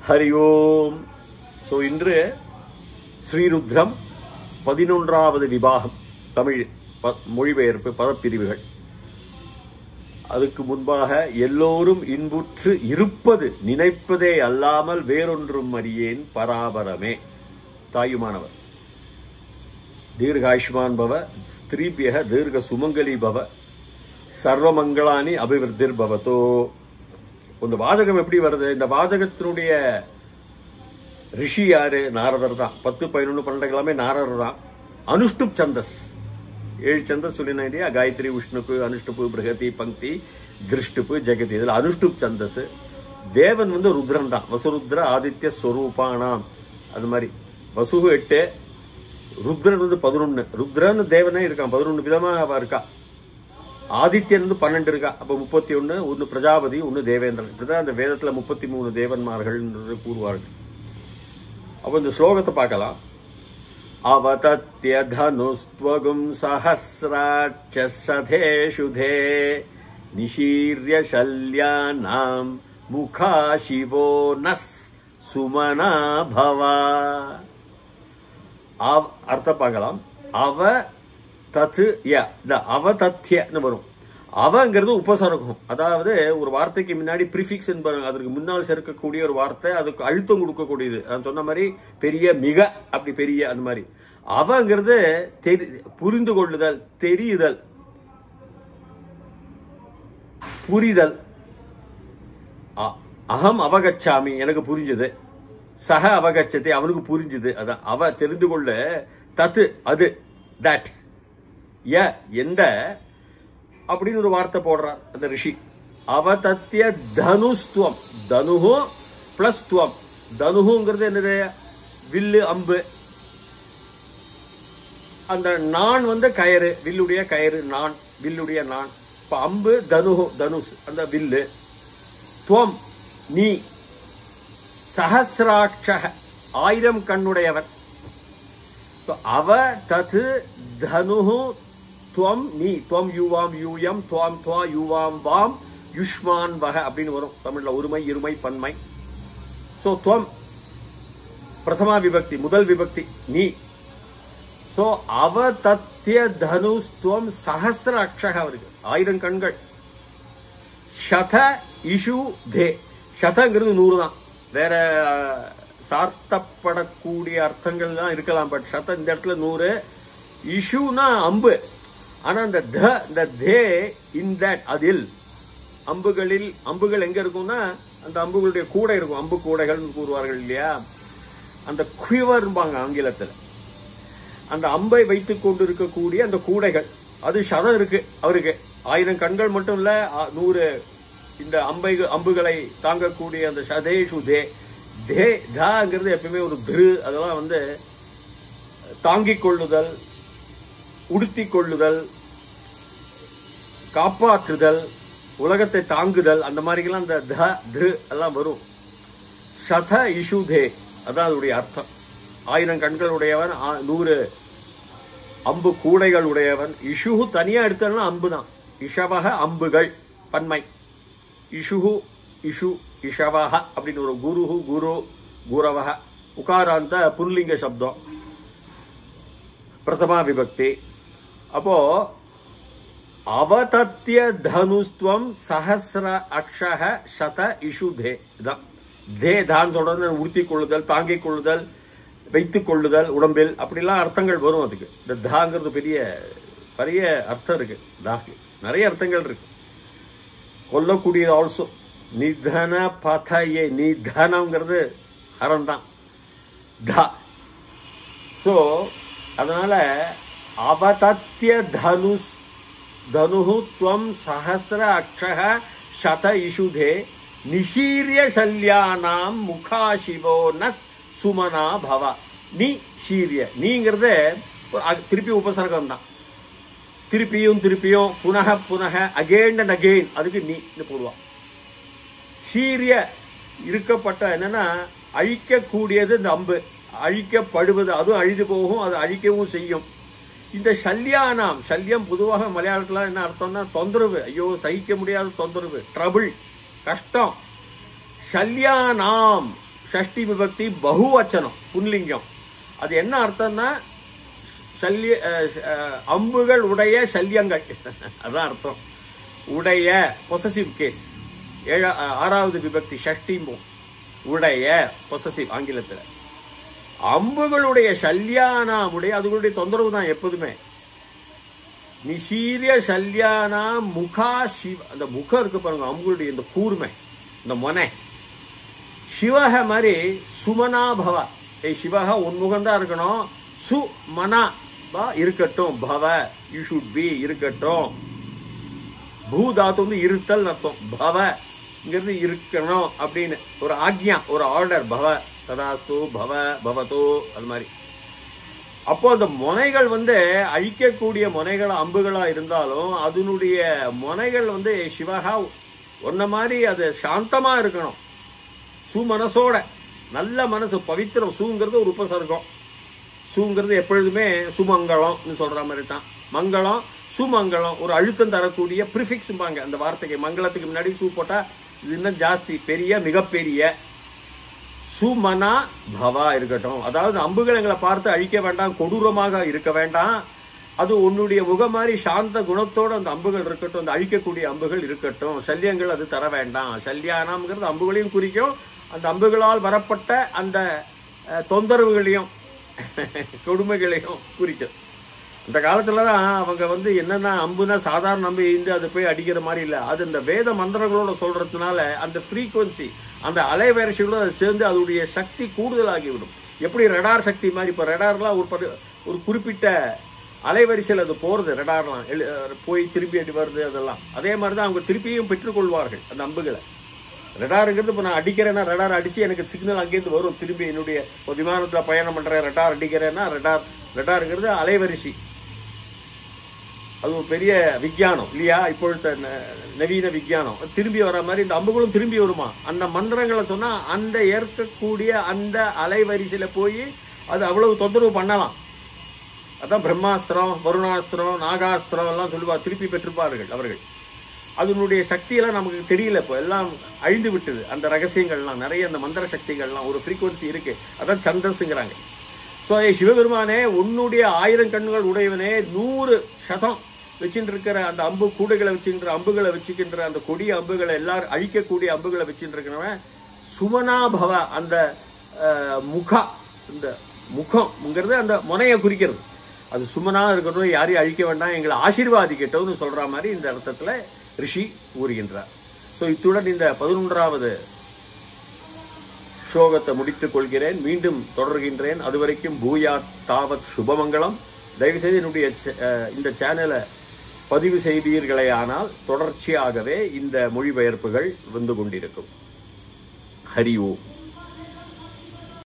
ஹரி ஓம். So இன்று ஸ்ரீருத்ரம் 11வது விபாகம், தமிழ் மொழிபெயர்ப்பு பதப்பிரிவுகள். அதுக்கு முன்பாக எல்லோரும் இன்புற்று இருப்பது நினைப்பதே அல்லாமல் வேறொன்றும் அறியேன் பராபரமே. தாயுமானவர். தீர்காயுஷ்மான் பவ, ஸ்திரீபியக தீர்க சுமங்கலி பவ, சர்வமங்களானி அபிவிருத்திர் பவதோ. இந்த வாசகம் எப்படி வருது? இந்த வாசகத்தினுடைய ரிஷி யாரு? நாரதர் தான். 10, 11, 12 எல்லாமே நாரதர் தான். அனுஷ்டுப் சந்தஸ் 7 சந்தஸ் சொல்லினா இல்லையா? காயத்ரி, உஷ்ணுப்பு, அனுஷ்டுப்பு, பிரகதி, பங்கி, கிருஷ்டுப்பு, ஜெகதி. இதுல அனுஷ்டுப் சந்தஸ். தேவன் ருத்ரன் தான். வசுருத்ர ஆதித்ய ஸ்வரூபானாம். அது மாதிரி வசு 8, ருத்ரன் 11. ருத்ரன் தேவனே இருக்கான். 11 விதமா அவ இருக்கா. ஆதித்யன் 12 இருக்கா. அப்ப 31. ஒன்னு பிரஜாபதி, ஒன்னு தேவேந்திரன். இப்படிதான் அந்த வேதத்துல 33 தேவன்மார்கள் கூறுவார்கள். அப்ப இந்த ஸ்லோகத்தை பார்க்கலாம். அவதத்ய தனுஸ்த்வகும் சஹஸ்ராட்சசதேஷுதே நிஷீர்ய சல்யானாம் முகா சிவோ நஸ் சுமனா பவா. அர்த்தம் பார்க்கலாம். அவ தத்து அவதத்யன்னு வரும். அவங்கிறது உபசர்க்கம். அதாவது ஒரு வார்த்தைக்கு முன்னாடி பிரிஃபிக்ஸ் என்பது, அதற்கு முன்னால் சேர்க்கக்கூடிய ஒரு வார்த்தை, அதுக்கு அழுத்தம் கொடுக்கக்கூடியது. நான் சொன்ன மாதிரி பெரிய, மிக, அப்படி பெரிய, அந்த மாதிரி. அவங்கிறது புரிந்து கொள்ளுதல், தெரியுதல், புரிதல். அகம் அவகச்சாமி, எனக்கு புரிஞ்சது. சக அவகச்சத்தை, அவனுக்கு புரிஞ்சுது. அதான் அவ தெரிந்து கொள்ள. தத்து அது, தட், எந்த அப்படின்னு ஒரு வார்த்தை போடுறார் அந்த ரிஷி. அவதத்ய தனுஸ்துவம். தனுஹு பிளஸ் துவம். தனுஹுங்கிறது என்னது? வில்லு, அம்பு. அந்த நான் கயிறு, வில்லுடைய கயிறு, நான், வில்லுடைய நான். இப்ப அம்பு தனுஹு, தனுஷ் அந்த வில்லு. துவம் நீ. சஹஸ்ராட்ச 1000 கண்ணுடையவர். அவ தது தனுஹு துவம் நீ. துவம் யுவாம் யூயம், துவாம் துவா யுவாம் வாம் யுஷ்மான் வக அப்படின்னு வரும் தமிழ்ல. ஒருமை, இருமை, பன்மை. சோ துவம் பிரதமா விபக்தி, முதல் விபக்தி நீ. சோ அவ தத்ய தனுஸ்துவம் சஹஸ்ர அக்ஷக அவருக்கு 1000 கண்கள். சத இஷு தே. சதங்கிறது 100 தான். வேற சார்த்தப்படக்கூடிய அர்த்தங்கள் தான் இருக்கலாம். பட் சத இந்த இடத்துல 100. இஷுனா அம்பு. ஆனா இந்த தே இன் தட், அதில், அம்புகளில். அம்புகள் எங்க இருக்கும்னா அந்த அம்புகளுடைய கூடை இருக்கும். அம்பு கூடைகள் கூறுவார்கள் இல்லையா? அந்த குவிவர்பாங்க ஆங்கிலத்தில். அந்த அம்பை வைத்துக் கொண்டு இருக்கக்கூடிய அந்த கூடைகள், அது சதம் இருக்கு அவருக்கு. 1000 கண்கள் மட்டும் இல்ல, 100 இந்த அம்புகளை தாங்கக்கூடிய அந்த சதேஷு தே. தே தாங்கிறது எப்பவுமே ஒரு திரு. அதெல்லாம் தாங்கிக் கொள்ளுதல், உடுத்திக் கொள்ளுதல், காப்பாற்றுதல், உலகத்தை தாங்குதல், அந்த மாதிரிலாம் அந்த திரு எல்லாம் வரும். சத இஷுதே அதான் அதனுடைய அர்த்தம். 1000 கண்கள் உடையவன், 100 அம்பு கூடைகள் உடையவன். இஷுகு தனியா எடுத்தா அம்பு தான். இஷவக அம்புகள், பன்மை. இஷுகு இஷு இஷவக அப்படின்னு ஒரு குருஹு குரு குரவக. உகாராந்த புன்லிங்க சப்தம், பிரதமா விபக்தி. அப்போ அவதத்ய தனுஸ்துவம் சஹஸ்ர அக்ஷக சத இஷு தே தான். தே தான் சொல்றது உடுத்திக் கொள்ளுதல், தாங்கிக் கொள்ளுதல், வைத்துக் கொள்ளுதல் உடம்பில், அப்படிலாம் அர்த்தங்கள் வரும் அதுக்கு. இந்த தாங்கிறது பெரிய பெரிய அர்த்தம் இருக்கு. தாக்கு நிறைய அர்த்தங்கள் இருக்கு. கொல்லக்கூடியது ஆல்சோ. நிதன பதயே, நிதனம்ங்கிறது ஹரம் தான். தா. சோ அதனால அவதத்ய தனுஹு துவம் சஹஸ்ர அக்ஷக சத இஷுதே நிஷீர்ய சல்யானாம் முகா சிவோ நஸ் சுமனா பவ. நீ ஷீரிய. நீங்கிறது திருப்பி உபசர்க்கம் தான். திருப்பியும் திருப்பியும், புனக புனக, அகெயின் அண்ட் அகெயின், அதுக்கு நீ போடுவான். ஷீரிய இருக்கப்பட்ட என்னன்னா அழிக்கக்கூடியது இந்த அம்பு. அழிக்கப்படுவது, அதுவும் அழிந்து போகும், அது அழிக்கவும் செய்யும். இந்த சல்யானாம், சல்யம் பொதுவாக மலையாளத்துல என்ன அர்த்தம்னா தொந்தரவு. ஐயோ சகிக்க முடியாத தொந்தரவு, ட்ரபிள், கஷ்டம். சல்யானாம், ஷஷ்டி விபக்தி பகுவச்சனம் புன்லிங்கம். அது என்ன அர்த்தம்னா அம்புகள் உடைய சல்யங்கள், அதான் அர்த்தம். உடைய பொசசிவ் கேஸ். ஆறாவது விபக்தி ஷஷ்டி உடைய பொசசிவ் ஆங்கிலத்தில். அம்புகளுடைய சல்யானாமுடைய அதுகளுடைய தொந்தரவு தான் எப்போதுமே. நிஷீரிய சல்யானா முகா சிவ, அந்த முகம் இருக்கு பாருங்க அம்புகளுடைய இந்த கூர்மை, இந்த மொனை. சிவக மாதிரி சுமனா பவ, சிவக உன்முகம்தான் இருக்கணும். சுமனா இருக்கட்டும். பவ யூ ஷுட் பி இருக்கட்டும். பூதாத்து வந்து இருத்தல் அர்த்தம். பவ இங்கிறது இருக்கணும் அப்படின்னு ஒரு ஆக்ஞா, ஒரு ஆர்டர். பவ ததாஸ்து பவ பவதோ, அது மாதிரி. அப்போ அந்த முனைகள் வந்து அழிக்கக்கூடிய முனைகளா அம்புகளா இருந்தாலும் அதனுடைய முனைகள் வந்து சிவகா ஒன்ன மாதிரி அது சாந்தமா இருக்கணும். சுமனசோட, நல்ல மனசு, பவித்திரம். சூங்கிறது ஒரு உபசர்க்கம். சூங்கிறது எப்பொழுதுமே சுமங்கலம் சொல்ற மாதிரி தான். மங்களம் சுமங்கலம், ஒரு அழுத்தம் தரக்கூடிய ப்ரிஃபிக்ஸ் அந்த வார்த்தைக்கு. மங்களத்துக்கு முன்னாடி சூ போட்டா இது இன்னும் ஜாஸ்தி, பெரிய, மிகப்பெரிய. சுமனா பவா இருக்கட்டும். அதாவது அம்புகள் எங்களை பார்த்து அழிக்க வேண்டாம், கொடூரமாக இருக்க வேண்டாம். அது உன்னுடைய முகம் மாதிரி சாந்த குணத்தோட அந்த அம்புகள் இருக்கட்டும், அந்த அழிக்கக்கூடிய அம்புகள் இருக்கட்டும். சல்யங்கள் அது தர வேண்டாம். சல்யானம்ங்கிறது அம்புகளையும் குறிக்கும், அந்த அம்புகளால் வரப்பட்ட அந்த தொந்தரவுகளையும் கொடுமைகளையும் குறிக்கும். இந்த காலத்துலதான் அவங்க வந்து என்னன்னா அம்புனா சாதாரண அம்பு இருந்து அதை போய் அடிக்கிற மாதிரி இல்லை. அது இந்த வேத மந்திரங்களோட சொல்றதுனால அந்த ஃப்ரீக்வன்சி, அந்த அலைவரிசைகளோட அதை சேர்ந்து அதோடைய சக்தி கூடுதலாகிவிடும். எப்படி ரடார் சக்தி மாதிரி. இப்போ ரடார்லாம் ஒரு குறிப்பிட்ட அலைவரிசையில் அது போறது. ரடார்லாம் போய் திரும்பி அடி வருது, அதெல்லாம் அதே மாதிரி தான் அவங்க திருப்பியும் பெற்றுக்கொள்வார்கள் அந்த அம்புகளை. ரடாருங்கிறது இப்போ நான் அடிக்கிறேன்னா ரடார் அடிச்சு எனக்கு சிக்னல் அங்கேருந்து வரும். திரும்பி என்னுடைய ஒரு விமானத்தில் பயணம் பண்றேன், ரடார் அடிக்கிறேன்னா ரடாருங்கிறது அலைவரிசை. அது ஒரு பெரிய விஞ்ஞானம் இல்லையா, இப்பொழுது நவீன விஞ்ஞானம். திரும்பி வர மாதிரி இந்த அம்புகளும் திரும்பி வருமா. அந்த மந்திரங்களை சொன்னா அந்த ஏற்கக்கூடிய அந்த அலைவரிசையில போய் அது அவ்வளவு தொந்தரவு பண்ணலாம். அதான் பிரம்மாஸ்திரம், வருணாஸ்திரம், நாகாஸ்திரம் எல்லாம் சொல்லுவார், திருப்பி பெற்றிருப்பார்கள் அவர்கள். அதனுடைய சக்தியெல்லாம் நமக்கு தெரியல. இப்போ எல்லாம் அழிந்து விட்டது. அந்த ரகசியங்கள்லாம் நிறைய, அந்த மந்திர சக்திகள்லாம் ஒரு ஃப்ரீக்வன்சி இருக்கு. அதான் சந்தஸ்ங்கிறாங்க. ஸோ சிவபெருமானே, உன்னுடைய 1000 கண்கள் உடையவனே, 100 சதம் வச்சுட்டு இருக்கிற அந்த அம்பு கூடைகளை வச்சுக்கின்ற அம்புகளை வச்சுக்கின்ற அந்த கொடிய அம்புகளை எல்லாரும் அழிக்கக்கூடிய அம்புகளை வச்சுட்டு இருக்கிறவன் சுமனாபவ. அந்த இந்த முகம்ங்கிறது அந்த முனையை குறிக்கிறது. அது சுமனா இருக்கட்டும், யாரையும் அழிக்க வேண்டாம், எங்களை ஆசீர்வாதிக்கட்டும்னு சொல்ற மாதிரி இந்த அர்த்தத்துல ரிஷி கூறுகின்றார். ஸோ இத்துடன் இந்த 11வது ஸ்லோகத்தை முடித்துக் கொள்கிறேன். மீண்டும் தொடர்கின்றேன். அதுவரைக்கும் பூயாத் தாவத் சுபமங்கலம். தயவுசெய்து என்னுடைய இந்த சேனலை பதிவு செய்தீர்களே ஆனால் தொடர்ச்சியாகவே இந்த மொழிபெயர்ப்புகள் வந்து கொண்டிருக்கும். ஹரி ஓம்.